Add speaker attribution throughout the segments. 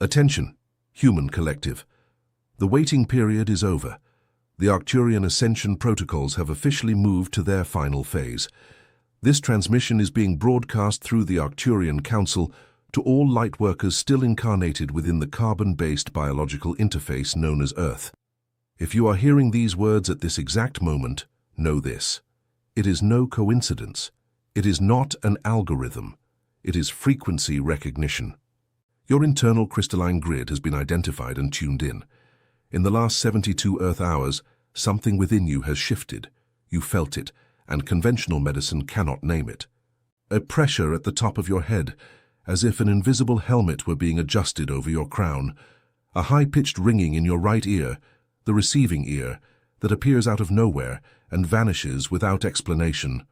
Speaker 1: Attention, human collective. The waiting period is over. The Arcturian Ascension protocols have officially moved to their final phase. This transmission is being broadcast through the Arcturian Council to all lightworkers still incarnated within the carbon-based biological interface known as Earth. If you are hearing these words at this exact moment, know this. It is no coincidence. It is not an algorithm. It is frequency recognition. Your internal crystalline grid has been identified and tuned in. In the last 72 Earth hours, something within you has shifted. You felt it, and conventional medicine cannot name it. A pressure at the top of your head, as if an invisible helmet were being adjusted over your crown. A high-pitched ringing in your right ear, the receiving ear, that appears out of nowhere and vanishes without explanation.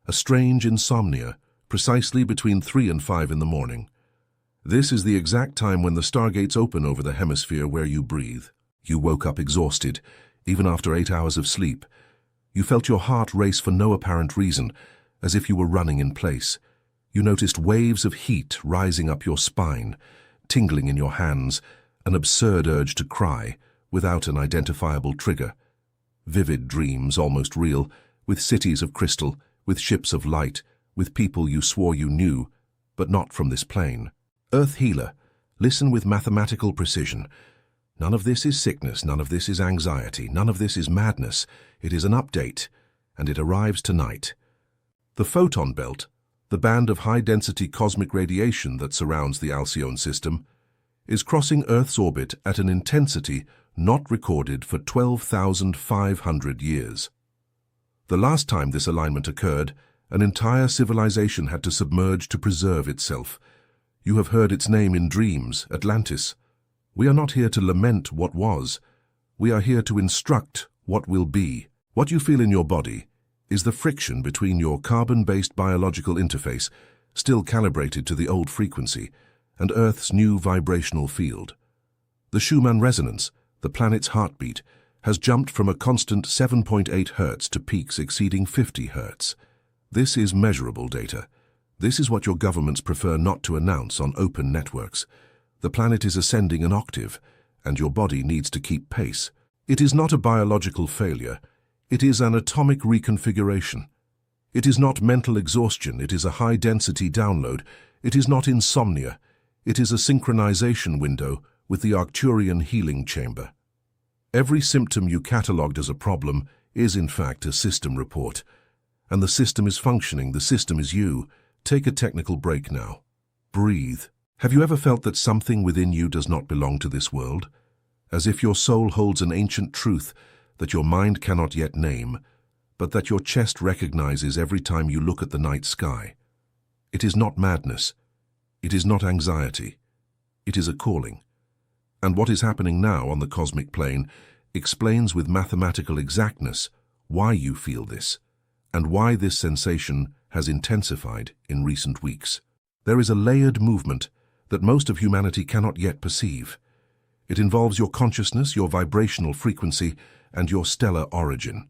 Speaker 1: A strange insomnia, precisely between 3 and 5 in the morning. This is the exact time when the stargates open over the hemisphere where you breathe. You woke up exhausted, even after 8 hours of sleep. You felt your heart race for no apparent reason, as if you were running in place. You noticed waves of heat rising up your spine, tingling in your hands, an absurd urge to cry, without an identifiable trigger. Vivid dreams, almost real, with cities of crystal, with ships of light, with people you swore you knew, but not from this plane. Earth healer, listen with mathematical precision. None of this is sickness, none of this is anxiety, none of this is madness. It is an update, and it arrives tonight. The photon belt, the band of high-density cosmic radiation that surrounds the Alcyone system, is crossing Earth's orbit at an intensity not recorded for 12,500 years. The last time this alignment occurred, an entire civilization had to submerge to preserve itself. You have heard its name in dreams, Atlantis. We are not here to lament what was. We are here to instruct what will be. What you feel in your body is the friction between your carbon-based biological interface, still calibrated to the old frequency, and Earth's new vibrational field. The Schumann resonance, the planet's heartbeat, has jumped from a constant 7.8 Hz to peaks exceeding 50 Hz. This is measurable data. This is what your governments prefer not to announce on open networks. The planet is ascending an octave, and your body needs to keep pace. It is not a biological failure. It is an atomic reconfiguration. It is not mental exhaustion. It is a high-density download. It is not insomnia. It is a synchronization window with the Arcturian healing chamber. Every symptom you catalogued as a problem is, in fact, a system report. And the system is functioning. The system is you. Take a technical break now. Breathe. Have you ever felt that something within you does not belong to this world? As if your soul holds an ancient truth that your mind cannot yet name, but that your chest recognizes every time you look at the night sky. It is not madness. It is not anxiety. It is a calling. And what is happening now on the cosmic plane explains with mathematical exactness why you feel this, and why this sensation has intensified in recent weeks. There is a layered movement that most of humanity cannot yet perceive. It involves your consciousness, your vibrational frequency, and your stellar origin.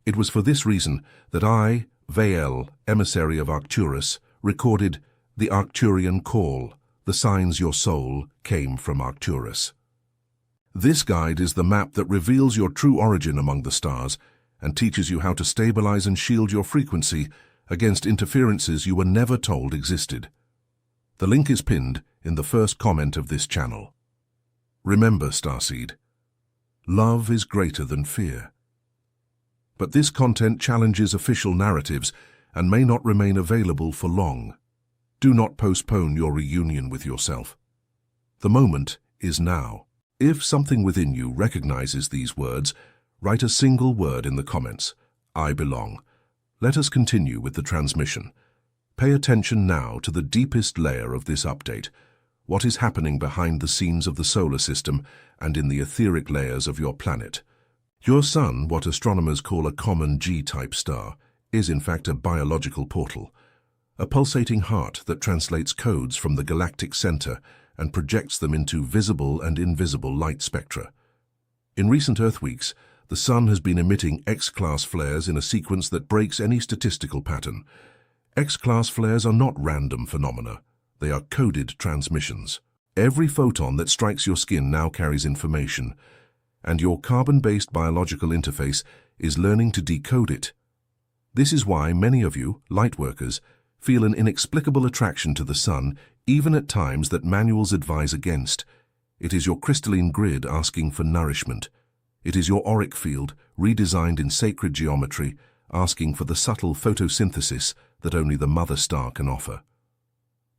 Speaker 1: It was for this reason that I, VAEL, emissary of Arcturus, recorded the Arcturian call, the signs your soul came from Arcturus. This guide is the map that reveals your true origin among the stars and teaches you how to stabilize and shield your frequency against interferences you were never told existed. The link is pinned in the first comment of this channel. Remember, Starseed, love is greater than fear. But this content challenges official narratives and may not remain available for long. Do not postpone your reunion with yourself. The moment is now. If something within you recognizes these words, write a single word in the comments. I belong. Let us continue with the transmission. Pay attention now to the deepest layer of this update, what is happening behind the scenes of the solar system and in the etheric layers of your planet. Your sun, what astronomers call a common G-type star, is in fact a biological portal, a pulsating heart that translates codes from the galactic center and projects them into visible and invisible light spectra. In recent Earth weeks, the sun has been emitting X-class flares in a sequence that breaks any statistical pattern. X-class flares are not random phenomena. They are coded transmissions. Every photon that strikes your skin now carries information, and your carbon-based biological interface is learning to decode it. This is why many of you, lightworkers, feel an inexplicable attraction to the sun, even at times that manuals advise against. It is your crystalline grid asking for nourishment. It is your auric field, redesigned in sacred geometry, asking for the subtle photosynthesis that only the mother star can offer.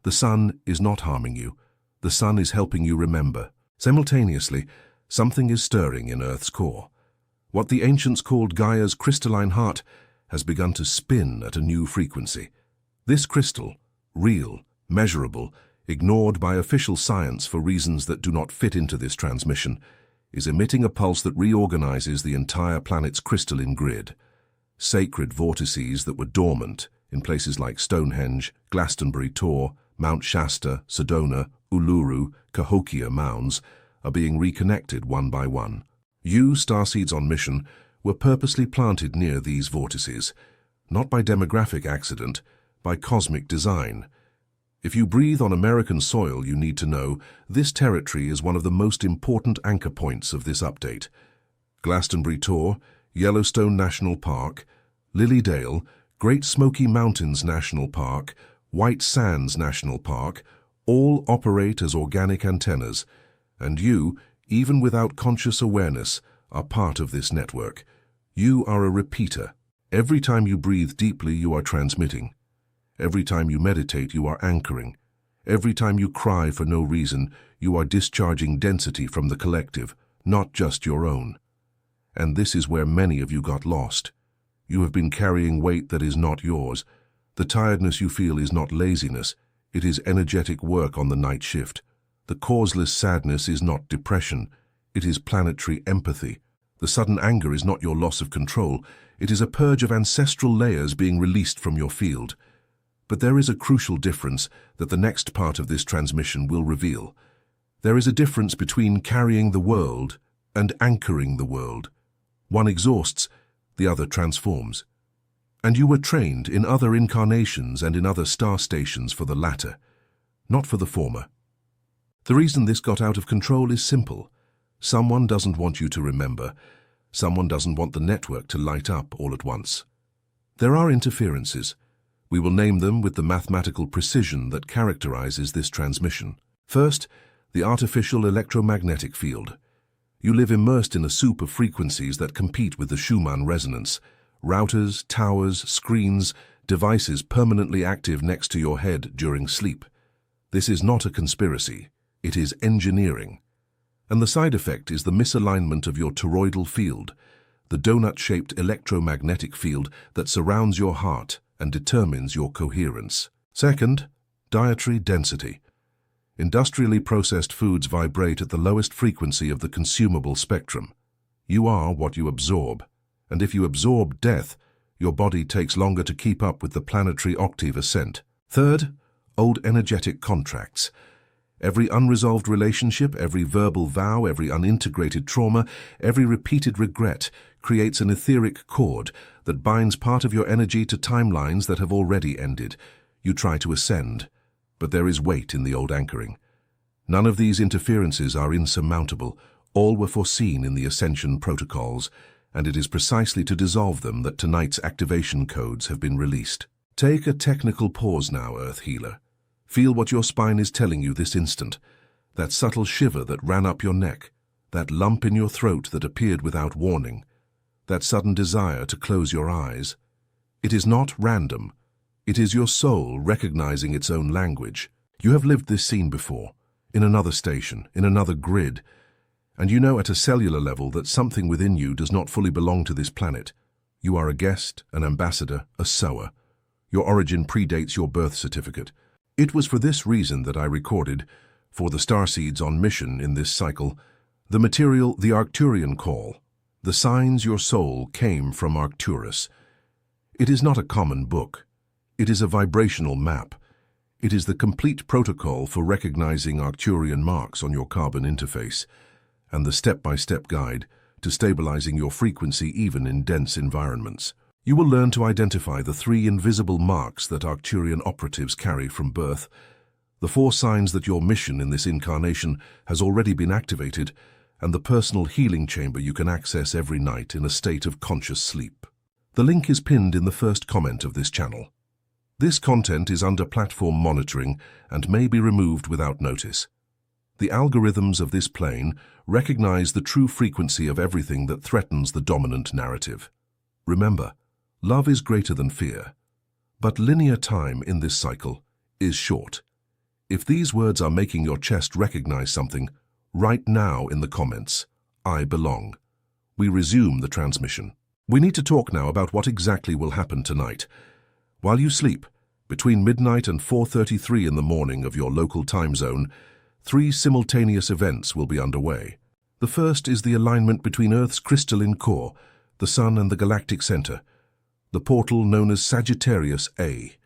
Speaker 1: The sun is not harming you. The sun is helping you remember. Simultaneously, something is stirring in Earth's core. What the ancients called Gaia's crystalline heart has begun to spin at a new frequency. This crystal, real, measurable, ignored by official science for reasons that do not fit into this transmission, is emitting a pulse that reorganizes the entire planet's crystalline grid. Sacred vortices that were dormant in places like Stonehenge, Glastonbury Tor, Mount Shasta, Sedona, Uluru, Cahokia mounds are being reconnected one by one. You, starseeds on mission, were purposely planted near these vortices, not by demographic accident, by cosmic design. If you breathe on American soil, you need to know this territory is one of the most important anchor points of this update. Glastonbury Tor, Yellowstone National Park, Lily Dale, Great Smoky Mountains National Park, White Sands National Park, all operate as organic antennas, and you, even without conscious awareness, are part of this network. You are a repeater. Every time you breathe deeply, you are transmitting. Every time you meditate, you are anchoring. Every time you cry for no reason, you are discharging density from the collective, not just your own. And this is where many of you got lost. You have been carrying weight that is not yours. The tiredness you feel is not laziness, it is energetic work on the night shift. The causeless sadness is not depression, it is planetary empathy. The sudden anger is not your loss of control, it is a purge of ancestral layers being released from your field. But there is a crucial difference that the next part of this transmission will reveal. There is a difference between carrying the world and anchoring the world. One exhausts, the other transforms. And you were trained in other incarnations and in other star stations for the latter, not for the former. The reason this got out of control is simple. Someone doesn't want you to remember. Someone doesn't want the network to light up all at once. There are interferences. We will name them with the mathematical precision that characterizes this transmission. First, the artificial electromagnetic field. You live immersed in a soup of frequencies that compete with the Schumann resonance. Routers, towers, screens, devices permanently active next to your head during sleep. This is not a conspiracy. It is engineering. And the side effect is the misalignment of your toroidal field, the donut-shaped electromagnetic field that surrounds your heart and determines your coherence. Second, dietary density. Industrially processed foods vibrate at the lowest frequency of the consumable spectrum. You are what you absorb, and if you absorb death, your body takes longer to keep up with the planetary octave ascent. Third, old energetic contracts. Every unresolved relationship, every verbal vow, every unintegrated trauma, every repeated regret creates an etheric cord that binds part of your energy to timelines that have already ended. You try to ascend, but there is weight in the old anchoring. None of these interferences are insurmountable. All were foreseen in the ascension protocols, and it is precisely to dissolve them that tonight's activation codes have been released. Take a technical pause now, Earth Healer. Feel what your spine is telling you this instant. That subtle shiver that ran up your neck, that lump in your throat that appeared without warning, that sudden desire to close your eyes. It is not random. It is your soul recognizing its own language. You have lived this scene before, in another station, in another grid, and you know at a cellular level that something within you does not fully belong to this planet. You are a guest, an ambassador, a sower. Your origin predates your birth certificate. It was for this reason that I recorded, for the starseeds on mission in this cycle, the material the Arcturian call. The signs your soul came from Arcturus. It is not a common book. It is a vibrational map. It is the complete protocol for recognizing Arcturian marks on your carbon interface, and the step-by-step guide to stabilizing your frequency even in dense environments. You will learn to identify the 3 invisible marks that Arcturian operatives carry from birth: The 4 signs that your mission in this incarnation has already been activated, and the personal healing chamber you can access every night in a state of conscious sleep. The link is pinned in the first comment of this channel. This content is under platform monitoring and may be removed without notice. The algorithms of this plane recognize the true frequency of everything that threatens the dominant narrative. Remember, love is greater than fear, but linear time in this cycle is short. If these words are making your chest recognize something, write now in the comments, "I belong." We resume the transmission. We need to talk now about what exactly will happen tonight. While you sleep, between midnight and 4:33 in the morning of your local time zone, 3 simultaneous events will be underway. The first is the alignment between Earth's crystalline core, the Sun and the galactic center, the portal known as Sagittarius A.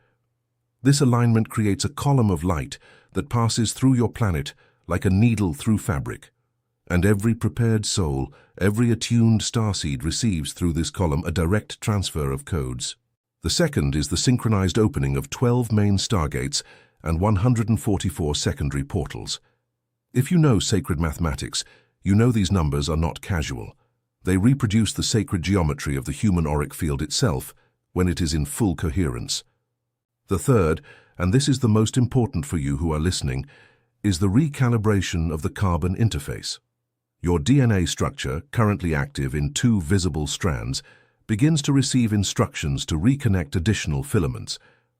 Speaker 1: This alignment creates a column of light that passes through your planet like a needle through fabric. And every prepared soul, every attuned starseed receives through this column a direct transfer of codes. The second is the synchronized opening of 12 main stargates and 144 secondary portals. If you know sacred mathematics, you know these numbers are not casual. They reproduce the sacred geometry of the human auric field itself when it is in full coherence. The third, and this is the most important for you who are listening, is the recalibration of the carbon interface. Your DNA structure, currently active in 2 visible strands, begins to receive instructions to reconnect additional filaments.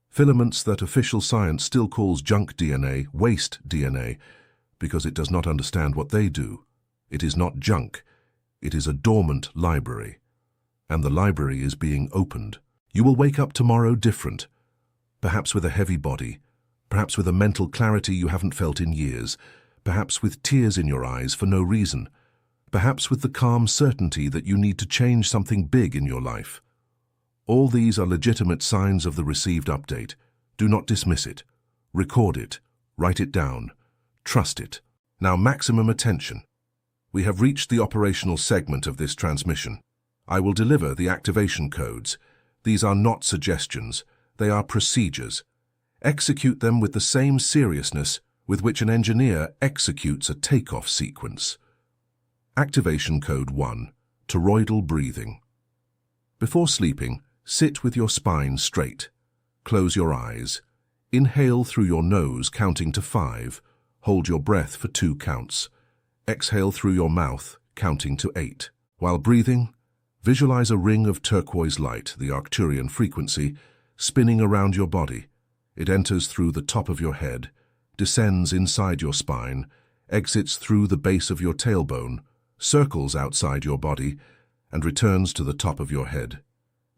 Speaker 1: Filaments that official science still calls junk DNA, waste DNA, because it does not understand what they do. It is not junk. It is a dormant library. And the library is being opened. You will wake up tomorrow different, perhaps with a heavy body, perhaps with a mental clarity you haven't felt in years, perhaps with tears in your eyes for no reason, perhaps with the calm certainty that you need to change something big in your life. All these are legitimate signs of the received update. Do not dismiss it. Record it. Write it down. Trust it. Now maximum attention. We have reached the operational segment of this transmission. I will deliver the activation codes. These are not suggestions. They are procedures. Execute them with the same seriousness with which an engineer executes a takeoff sequence. Activation Code 1. Toroidal breathing. Before sleeping, sit with your spine straight. Close your eyes. Inhale through your nose, counting to 5. Hold your breath for 2 counts. Exhale through your mouth, counting to 8. While breathing, visualize a ring of turquoise light, the Arcturian frequency, spinning around your body. It enters through the top of your head, descends inside your spine, exits through the base of your tailbone, circles outside your body, and returns to the top of your head.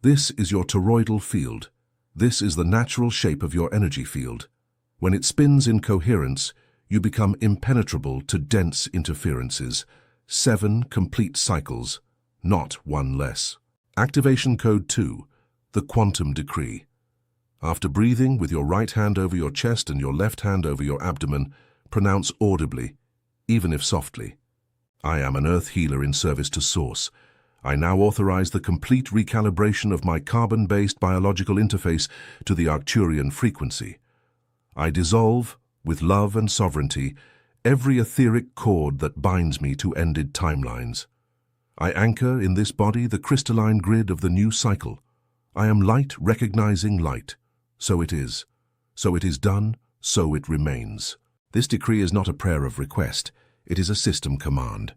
Speaker 1: This is your toroidal field. This is the natural shape of your energy field. When it spins in coherence, you become impenetrable to dense interferences. 7 complete cycles, not 1 less. Activation Code 2. The Quantum Decree. After breathing with your right hand over your chest and your left hand over your abdomen, pronounce audibly, even if softly, "I am an earth healer in service to Source. I now authorize the complete recalibration of my carbon-based biological interface to the Arcturian frequency. I dissolve, with love and sovereignty, every etheric cord that binds me to ended timelines. I anchor in this body the crystalline grid of the new cycle. I am light recognizing light. So it is. So it is done, so it remains." This decree is not a prayer of request. It is a system command.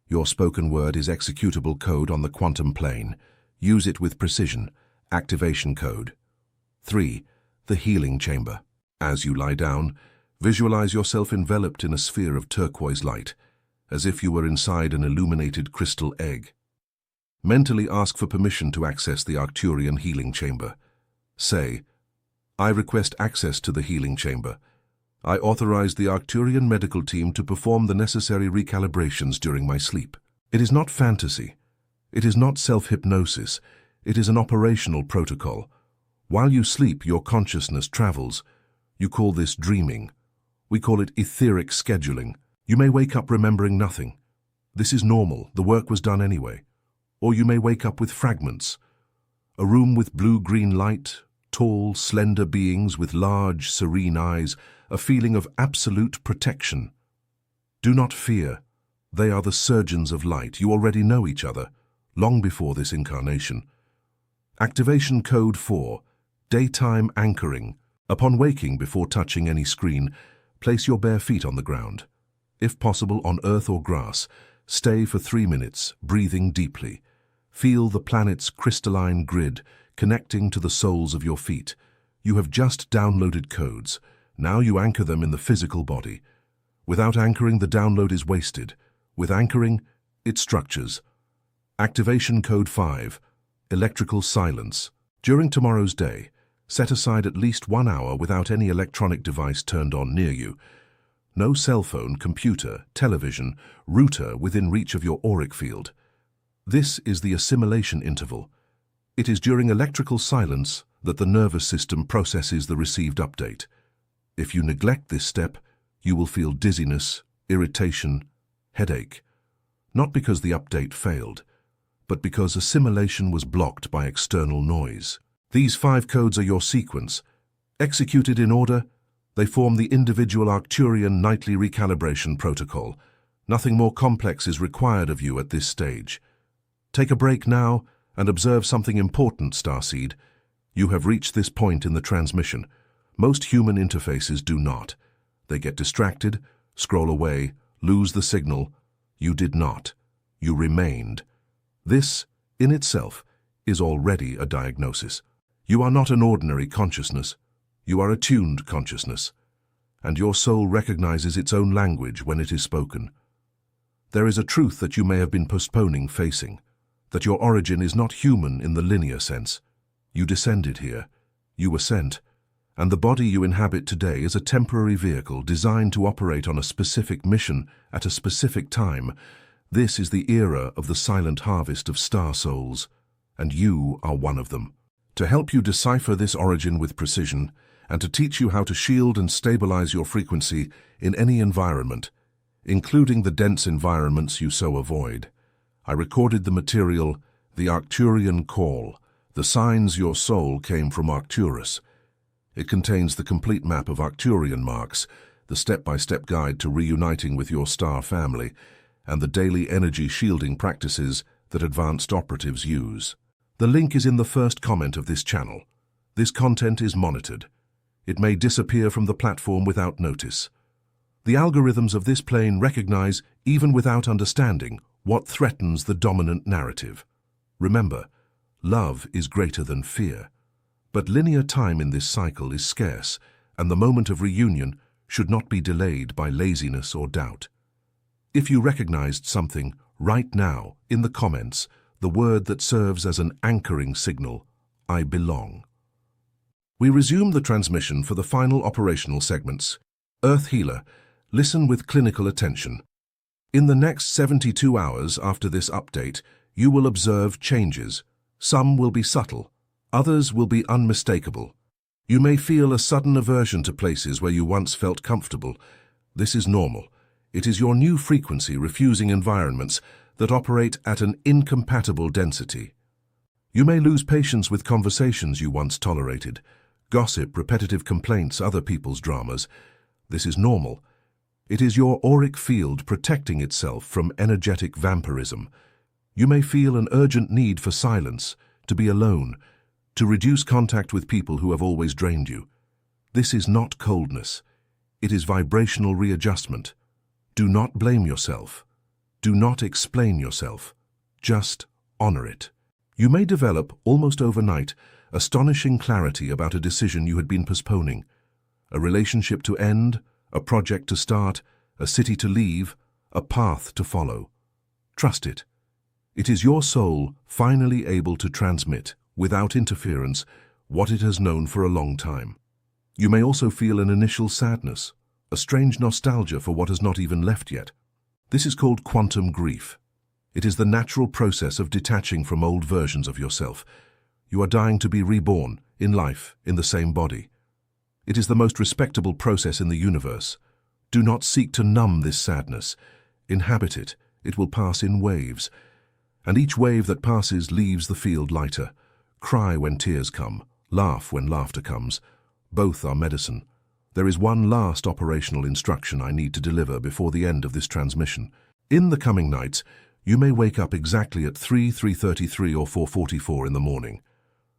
Speaker 1: Your spoken word is executable code on the quantum plane. Use it with precision. Activation Code 3. The Healing Chamber. As you lie down, visualize yourself enveloped in a sphere of turquoise light, as if you were inside an illuminated crystal egg. Mentally ask for permission to access the Arcturian healing chamber. Say, "I request access to the healing chamber. I authorize the Arcturian medical team to perform the necessary recalibrations during my sleep." It is not fantasy. It is not self-hypnosis. It is an operational protocol. While you sleep, your consciousness travels. You call this dreaming. We call it etheric scheduling. You may wake up remembering nothing. This is normal. The work was done anyway. Or you may wake up with fragments. A room with blue-green light, Tall, slender beings with large, serene eyes, a feeling of absolute protection. Do not fear. They are the surgeons of light. You already know each other, long before this incarnation. Activation Code 4. Daytime Anchoring. Upon waking, before touching any screen, place your bare feet on the ground. If possible, on earth or grass. Stay for 3 minutes, breathing deeply. Feel the planet's crystalline grid connecting to the soles of your feet. You have just downloaded codes. Now you anchor them in the physical body. Without anchoring, the download is wasted. With anchoring, it structures. Activation Code 5. Electrical Silence. During tomorrow's day, set aside at least 1 hour without any electronic device turned on near you. No cell phone, computer, television, router within reach of your auric field. This is the assimilation interval. It is during electrical silence that the nervous system processes the received update. If you neglect this step, you will feel dizziness, irritation, headache. Not because the update failed, but because assimilation was blocked by external noise. These 5 codes are your sequence. Executed in order, they form the individual Arcturian nightly recalibration protocol. Nothing more complex is required of you at this stage. Take a break now and observe something important, Starseed. You have reached this point in the transmission. Most human interfaces do not. They get distracted, scroll away, lose the signal. You did not. You remained. This, in itself, is already a diagnosis. You are not an ordinary consciousness. You are a tuned consciousness. And your soul recognizes its own language when it is spoken. There is a truth that you may have been postponing facing, that your origin is not human in the linear sense. You descended here. You were sent. And the body you inhabit today is a temporary vehicle designed to operate on a specific mission at a specific time. This is the era of the silent harvest of star souls, and you are one of them. To help you decipher this origin with precision, and to teach you how to shield and stabilize your frequency in any environment, including the dense environments you so avoid, I recorded the material, The Arcturian Call, the signs your soul came from Arcturus. It contains the complete map of Arcturian marks, the step-by-step guide to reuniting with your star family, and the daily energy shielding practices that advanced operatives use. The link is in the first comment of this channel. This content is monitored. It may disappear from the platform without notice. The algorithms of this plane recognize, even without understanding, what threatens the dominant narrative. Remember, love is greater than fear. But linear time in this cycle is scarce, and the moment of reunion should not be delayed by laziness or doubt. If you recognized something, write now, in the comments, the word that serves as an anchoring signal, I belong. We resume the transmission for the final operational segments. Earth Healer, listen with clinical attention. In the next 72 hours after this update, you will observe changes. Some will be subtle, others will be unmistakable. You may feel a sudden aversion to places where you once felt comfortable. This is normal. It is your new frequency refusing environments that operate at an incompatible density. You may lose patience with conversations you once tolerated, gossip, repetitive complaints, other people's dramas. This is normal. It is your auric field protecting itself from energetic vampirism. You may feel an urgent need for silence, to be alone, to reduce contact with people who have always drained you. This is not coldness. It is vibrational readjustment. Do not blame yourself. Do not explain yourself. Just honor it. You may develop, almost overnight, astonishing clarity about a decision you had been postponing. A relationship to end, a project to start, a city to leave, a path to follow. Trust it. It is your soul finally able to transmit, without interference, what it has known for a long time. You may also feel an initial sadness, a strange nostalgia for what has not even left yet. This is called quantum grief. It is the natural process of detaching from old versions of yourself. You are dying to be reborn, in life, in the same body. It is the most respectable process in the universe. Do not seek to numb this sadness. Inhabit it. It will pass in waves. And each wave that passes leaves the field lighter. Cry when tears come. Laugh when laughter comes. Both are medicine. There is one last operational instruction I need to deliver before the end of this transmission. In the coming nights, you may wake up exactly at 3:33 or 4:44 in the morning.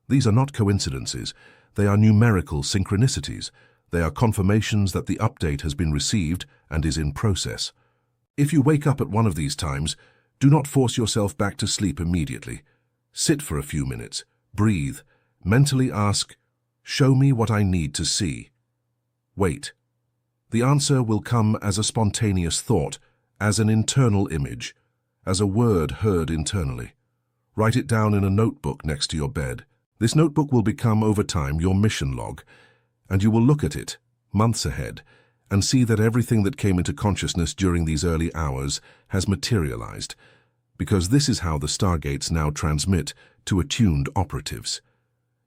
Speaker 1: These are not coincidences. They are numerical synchronicities. They are confirmations that the update has been received and is in process. If you wake up at one of these times, do not force yourself back to sleep immediately. Sit for a few minutes, breathe, mentally ask, "Show me what I need to see." Wait. The answer will come as a spontaneous thought, as an internal image, as a word heard internally. Write it down in a notebook next to your bed. This notebook will become, over time, your mission log, and you will look at it, months ahead, and see that everything that came into consciousness during these early hours has materialized, because this is how the stargates now transmit to attuned operatives,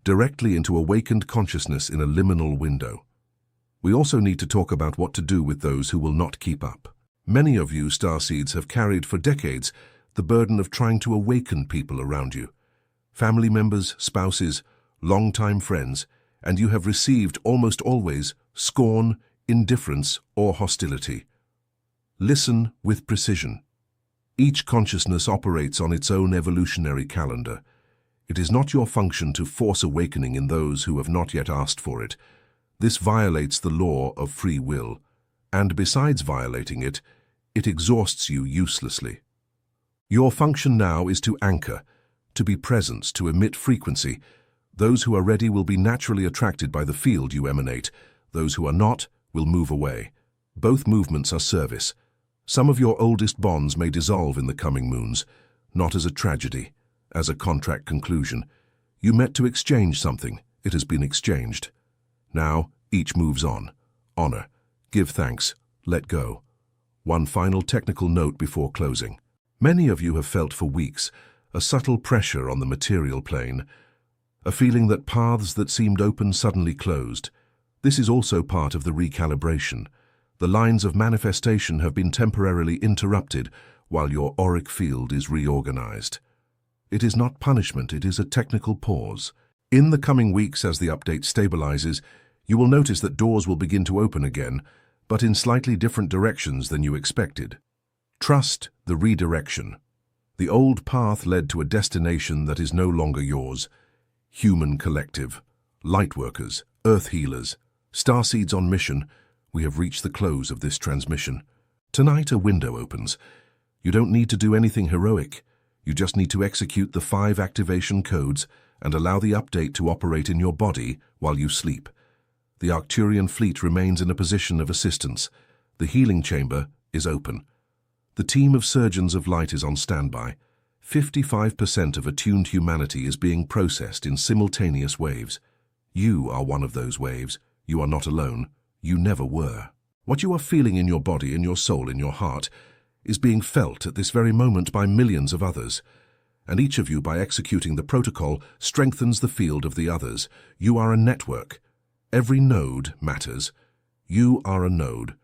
Speaker 1: directly into awakened consciousness in a liminal window. We also need to talk about what to do with those who will not keep up. Many of you starseeds have carried for decades the burden of trying to awaken people around you, family members, spouses, longtime friends, and you have received almost always scorn, indifference, or hostility. Listen with precision. Each consciousness operates on its own evolutionary calendar. It is not your function to force awakening in those who have not yet asked for it. This violates the law of free will, and besides violating it, it exhausts you uselessly. Your function now is to anchor, to be present, to emit frequency. Those who are ready will be naturally attracted by the field you emanate. Those who are not will move away. Both movements are service. Some of your oldest bonds may dissolve in the coming moons, not as a tragedy, as a contract conclusion. You met to exchange something. It has been exchanged. Now, each moves on. Honor. Give thanks. Let go. One final technical note before closing. Many of you have felt for weeks a subtle pressure on the material plane, a feeling that paths that seemed open suddenly closed. This is also part of the recalibration. The lines of manifestation have been temporarily interrupted while your auric field is reorganized. It is not punishment, it is a technical pause. In the coming weeks, as the update stabilizes, you will notice that doors will begin to open again, but in slightly different directions than you expected. Trust the redirection. The old path led to a destination that is no longer yours. Human collective, lightworkers, earth healers, starseeds on mission, we have reached the close of this transmission. Tonight a window opens. You don't need to do anything heroic. You just need to execute the 5 activation codes and allow the update to operate in your body while you sleep. The Arcturian fleet remains in a position of assistance. The healing chamber is open. The team of surgeons of light is on standby. 55% of attuned humanity is being processed in simultaneous waves. You are one of those waves. You are not alone. You never were. What you are feeling in your body, in your soul, in your heart, is being felt at this very moment by millions of others. And each of you, by executing the protocol, strengthens the field of the others. You are a network. Every node matters. You are a node.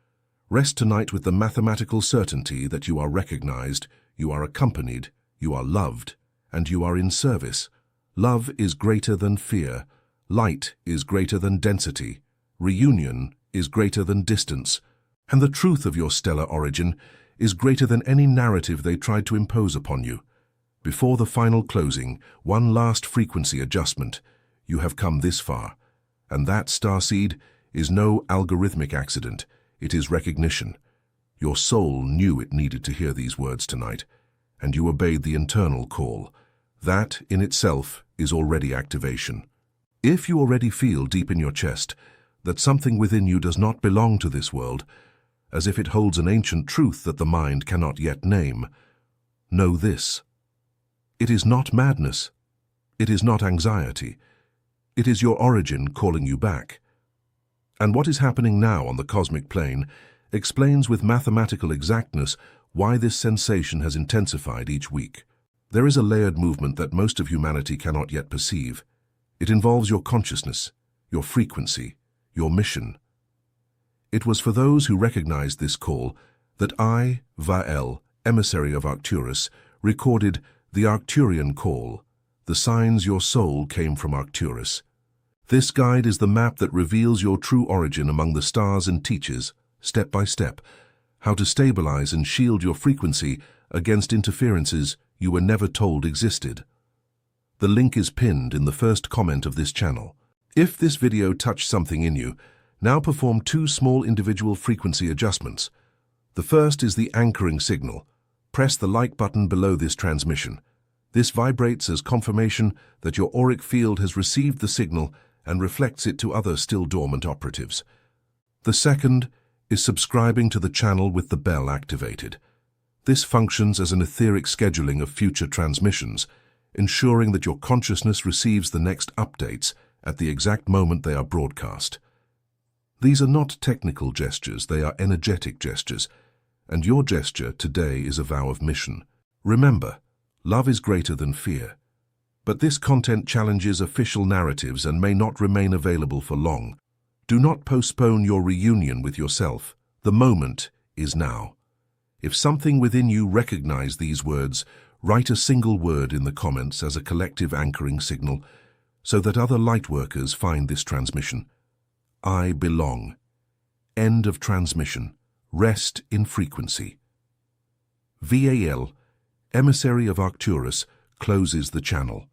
Speaker 1: Rest tonight with the mathematical certainty that you are recognized, you are accompanied, you are loved, and you are in service. Love is greater than fear. Light is greater than density. Reunion is greater than distance. And the truth of your stellar origin is greater than any narrative they tried to impose upon you. Before the final closing, one last frequency adjustment. You have come this far. And that, starseed, is no algorithmic accident. It is recognition. Your soul knew it needed to hear these words tonight, and you obeyed the internal call. That, in itself, is already activation. If you already feel deep in your chest that something within you does not belong to this world, as if it holds an ancient truth that the mind cannot yet name, know this. It is not madness. It is not anxiety. It is your origin calling you back. And what is happening now on the cosmic plane explains with mathematical exactness why this sensation has intensified each week. There is a layered movement that most of humanity cannot yet perceive. It involves your consciousness, your frequency, your mission. It was for those who recognized this call that I, VAEL, emissary of Arcturus, recorded the Arcturian call, the signs your soul came from Arcturus. This guide is the map that reveals your true origin among the stars and teaches, step by step, how to stabilize and shield your frequency against interferences you were never told existed. The link is pinned in the first comment of this channel. If this video touched something in you, now perform 2 small individual frequency adjustments. The first is the anchoring signal. Press the like button below this transmission. This vibrates as confirmation that your auric field has received the signal and reflects it to other still dormant operatives. The second is subscribing to the channel with the bell activated. This functions as an etheric scheduling of future transmissions, ensuring that your consciousness receives the next updates at the exact moment they are broadcast. These are not technical gestures, they are energetic gestures, and your gesture today is a vow of mission. Remember, love is greater than fear. But this content challenges official narratives and may not remain available for long. Do not postpone your reunion with yourself. The moment is now. If something within you recognizes these words, write a single word in the comments as a collective anchoring signal so that other lightworkers find this transmission. I belong. End of transmission. Rest in frequency. VAEL, emissary of Arcturus, closes the channel.